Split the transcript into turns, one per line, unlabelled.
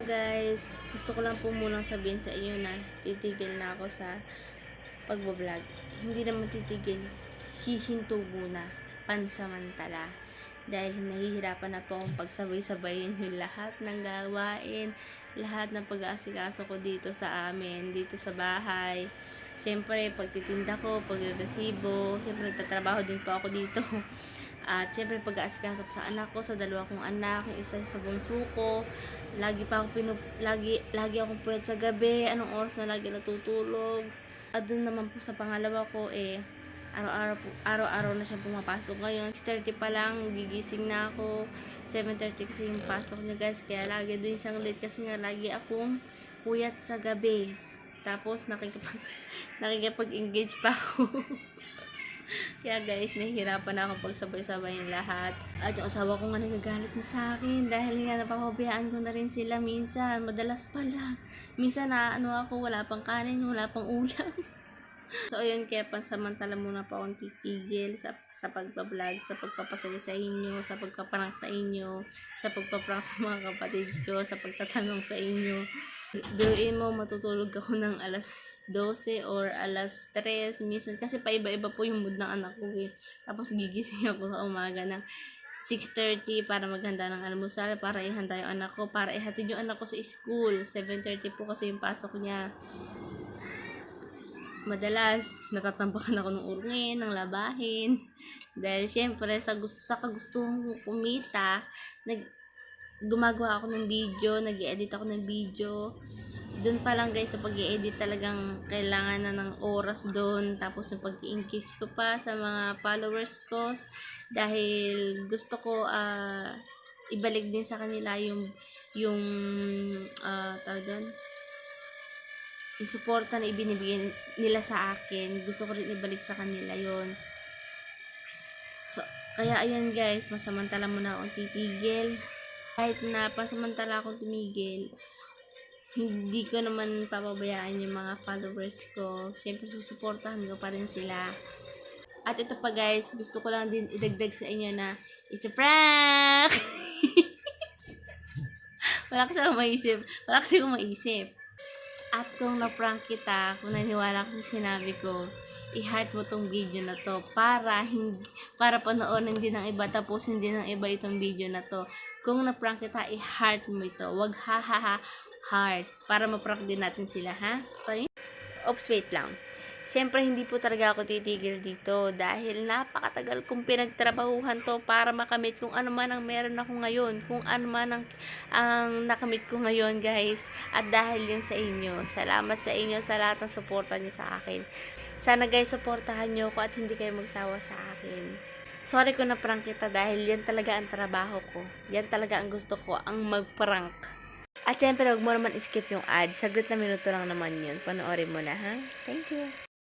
Guys, gusto ko lang po munang sabihin sa inyo na titigil na ako sa pagbablog. Hindi naman titigil, hihinto muna, pansamantala. Dahil nahihirapan na po akong pagsabay-sabayin yung lahat ng gawain, lahat ng pag-aasikaso ko dito sa amin, dito sa bahay. Siyempre, pagtitinda ko, pag-resibo, siyempre nagtatrabaho din po ako dito. At siyempre pag-aasikaso ko sa anak ko, sa dalawa kong anak, yung isa sa bunso ko. Lagi akong puyat sa gabi, anong oras na lagi natutulog. At dun naman po sa pangalawa ko araw-araw na siyang pumapasok ngayon. 6:30 pa lang, gigising na ako. 7:30 kasi yung pasok niya guys, kaya lagi din siyang late kasi nga lagi akong puyat sa gabi. Tapos nakikipag-engage pa ako. Kaya guys, nahihirapan na ako pagsabay-sabay yung lahat. At yung asawa ko nga nagagalit na sa akin dahil nga napapabayaan ko na rin sila minsan. Madalas pala. Minsan ako, wala pang kanin, wala pang ulam. So ayun, kaya pansamantala muna pa akong titigil sa pagbablog, sa pagpapasaya sa inyo, sa pagpaprank sa inyo, sa pagpaprank sa mga kapatid ko, sa pagtatanong sa inyo. Biruin mo, matutulog ako ng alas 12 or alas 3 minsan kasi paiba-iba po yung mood ng anak ko eh. Tapos gigising ako sa umaga ng 6:30 para maghanda ng almusal, para ihanda yung anak ko, para ihatid yung anak ko sa school. 7:30 po kasi yung pasok niya. Madalas natatambakan ako ng urngin, ng labahin. Dahil syempre sa kagustuhan kong kumita, gumagawa ako ng video, nag-i-edit ako ng video. Doon pa lang guys, sa pag-i-edit talagang kailangan na ng oras doon. Tapos yung pag-i-engage ko pa sa mga followers ko. Dahil gusto ko ibalik din sa kanila yung tawag doon, yung suporta na ibinibigay nila sa akin. Gusto ko rin ibalik sa kanila yon. So, kaya ayan guys, masamantala muna akong titigil. Kahit na pansamantala akong tumigil, hindi ko naman papabayaan yung mga followers ko. Siyempre, susuportahan ko pa rin sila. At ito pa guys, gusto ko lang din idagdag sa inyo na it's a prank! Wala kasi akong maisip. At kung na-prank kita, kung naniwala ka sa sinabi ko, i-heart mo tong video na to para panoorin din ng iba, tapusin din ng iba itong video na to. Kung na-prank kita, i-heart mo ito. Wag heart para ma-prank din natin sila, ha? So, oops, wait lang. Siyempre, hindi po talaga ako titigil dito dahil napakatagal kong pinagtrabahuhan to para makamit kung ano man ang meron ako ngayon, kung ano man ang nakamit ko ngayon, guys. At dahil yun sa inyo, salamat sa inyo sa lahat ng suporta niyo sa akin. Sana guys, suportahan niyo ko at hindi kayo magsawa sa akin. Sorry kung na-prank kita dahil yan talaga ang trabaho ko. Yan talaga ang gusto ko, ang mag-prank. At syempre, huwag mo naman skip yung ad. Saglit na minuto lang naman yun. Panoorin mo na, ha? Thank you.